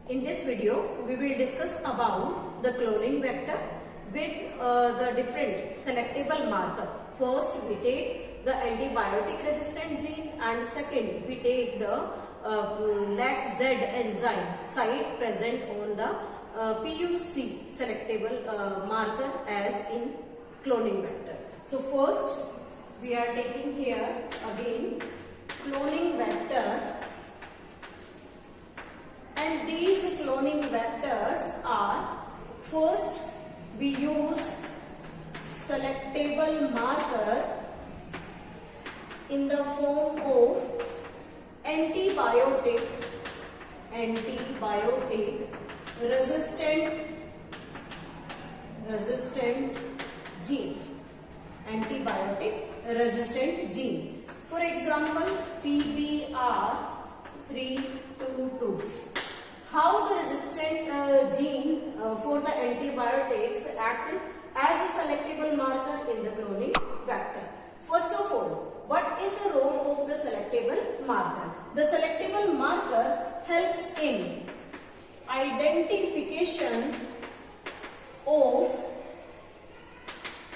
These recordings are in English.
In this video, we will discuss about the cloning vector with the different selectable marker. First, we take the antibiotic resistant gene, and second, we take the LAC-Z enzyme site present on the PUC selectable marker as in cloning vector. So first, we are taking here again cloning vector, and these cloning vectors are, first we use selectable marker in the form of antibiotic resistant gene, antibiotic resistant gene. For example, PBR322. How the resistant gene for the antibiotics act as a selectable marker in the cloning vector? First of all, what is the role of the selectable marker? The selectable marker helps in identification of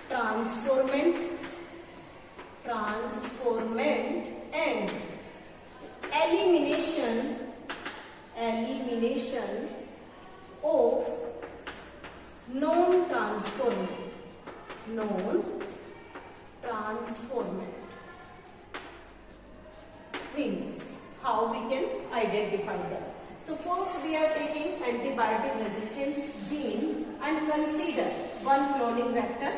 transformant and elimination of non-transformant. Means how we can identify them. So first we are taking antibiotic resistant gene and consider one cloning vector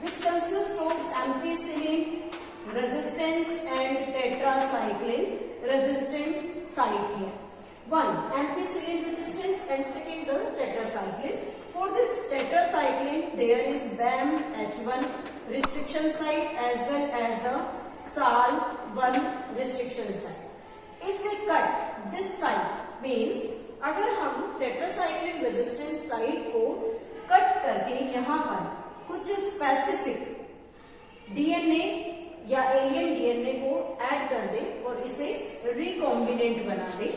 which consists of ampicillin resistance and tetracycline resistant site here. One ampicillin resistance and second the tetracycline. For this tetracycline there is BAM-H1 restriction site as well as the SAL1 restriction site. If we cut this site, means अगर हम tetracycline resistance site को cut करके यहाँ पर कुछ specific DNA या alien DNA को add कर दे और इसे रिकॉम्बिनेंट बना दे,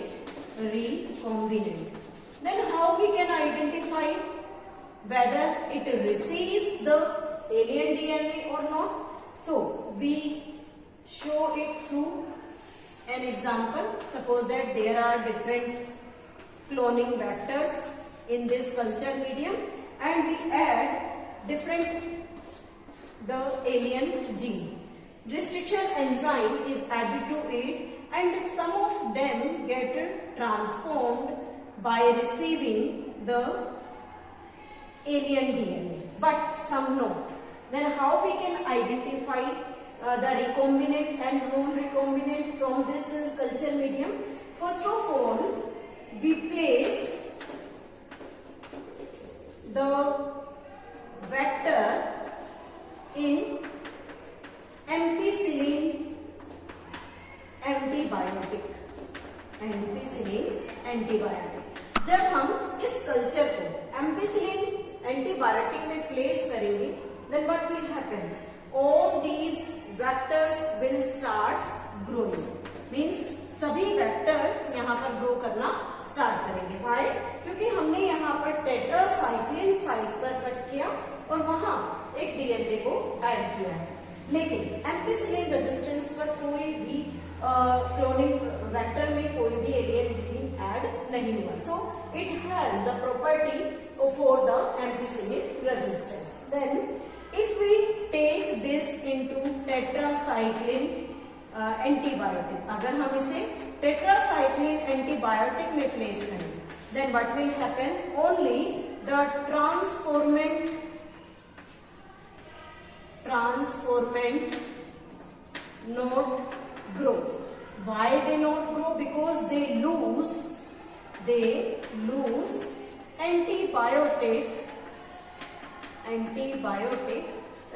then how we can identify whether it receives the alien DNA or not? So we show it through an example. Suppose that there are different cloning vectors in this culture medium and we add different the alien gene. Restriction enzyme is added to it and some of them get transformed by receiving the alien DNA, but some no. Then how we can identify the recombinant and non-recombinant from this culture medium? First of all, we place the vector in ampicillin antibiotic. जब हम इस culture को ampicillin antibiotic में place करेंगे, then what will happen? All these vectors will start growing. Means सभी vectors यहाँ पर grow करना स्टार्ट करेंगे. Why? क्योंकि हमने यहाँ पर टेट्रासाइक्लिन साइट पर कट किया और वहां एक डीएनए को ऐड किया है. लेकिन एम्पिसिलिन रेजिस्टेंस पर कोई भी क्लोनिंग वेक्टर में कोई भी एलियन जीन ऐड नहीं हुआ. So it has the property for the ampicillin resistance. Then if we take this into tetracycline antibiotic, अगर हम इसे tetracycline antibiotic में प्लेस करें, then what will happen? Only the transformant not grow. Why they not grow? Because they lose antibiotic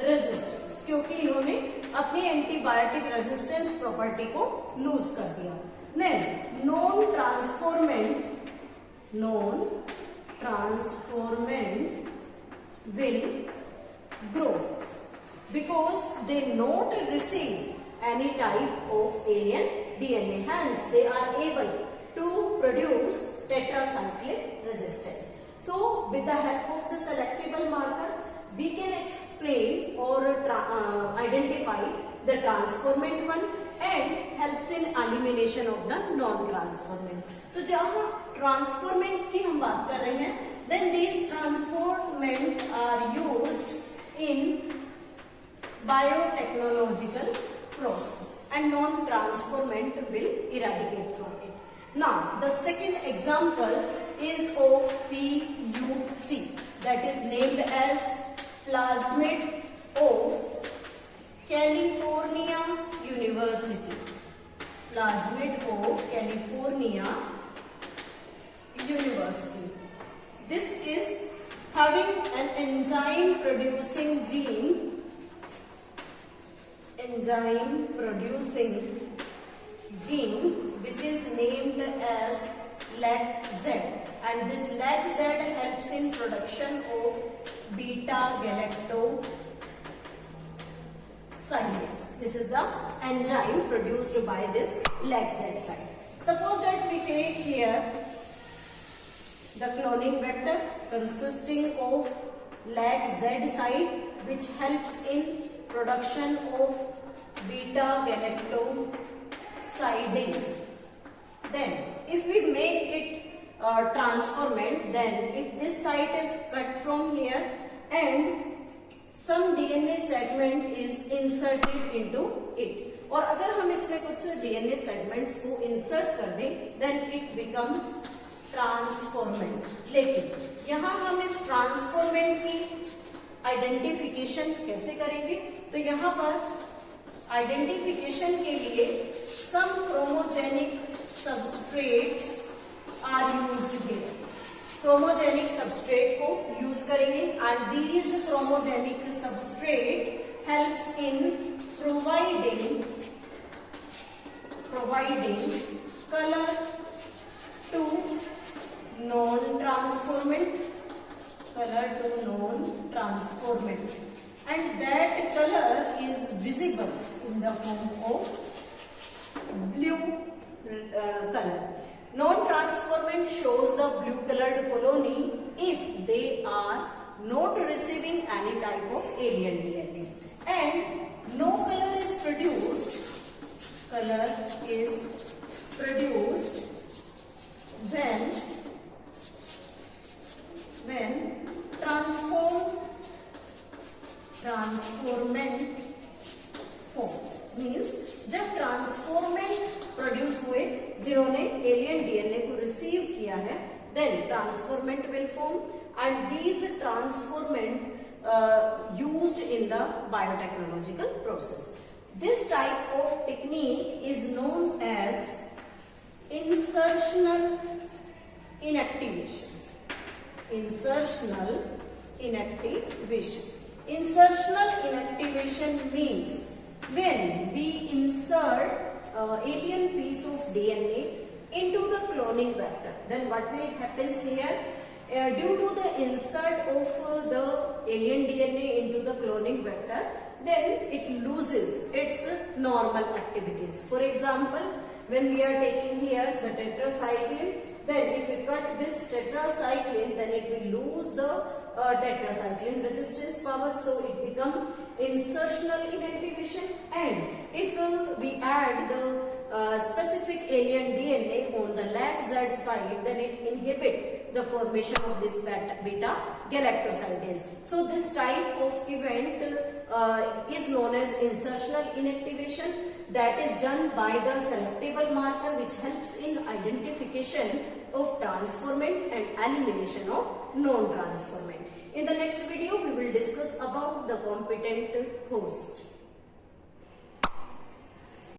resistance, क्योंकि इन्होंने अपनी antibiotic resistance property को lose कर दिया. Then non transformant will grow because they not receive any type of alien DNA. Hence, they are able to produce tetracycline with the help of the selectable marker we can explain or identify the transformant one and helps in elimination of the non-transformant. तो जहाँ transformant की हम बात कर रहे हैं, then these transformant are used in biotechnological process and non-transformant will eradicate from it. Now the second example is of PUC, that is named as plasmid of California University. Plasmid of California University. This is having an enzyme producing gene which is named as LAC-Z, and this LAC-Z helps in production of beta galactosidase. This is the enzyme produced by this LAC-Z site. Suppose that we take here the cloning vector consisting of LAC-Z site which helps in production of beta galactosidase. Then if we make it transformant, then if this site is cut from here and some DNA segment is inserted into it, और अगर हम इसमें कुछ DNA segments को insert कर दें, then it becomes transformant. लेकिन यहाँ हम इस transformant की आइडेंटिफिकेशन कैसे करेंगे? तो यहाँ पर आइडेंटिफिकेशन के लिए some chromogenic substrates are used here. Chromogenic substrate को यूज करेंगे and these chromogenic substrate helps in providing colour to non transformant and that color is visible in the form of blue color. Non-transformant shows the blue colored colony if they are not receiving any type of alien DNA, and no color is produced when transformant form means जब transformant produce हुए जिन्होंने alien DNA को receive किया है, then transformant will form and these transformant used in the biotechnological process. This type of technique is known as insertional inactivation. Insertional inactivation means when we insert alien piece of DNA into the cloning vector, then what will happens here? Due to the insert of the alien DNA into the cloning vector, then it loses its normal activities. For example, when we are taking here the tetracycline, then if we cut this tetracycline, then it will lose the tetracycline resistance power, so it becomes insertional inactivation. And if we add the specific alien DNA on the LAC-Z site, then it inhibits the formation of this beta galactosidase. So this type of event is known as insertional inactivation, that is done by the selectable marker which helps in identification of transformant and elimination of non-transformant. In the next video, we will discuss about the competent host.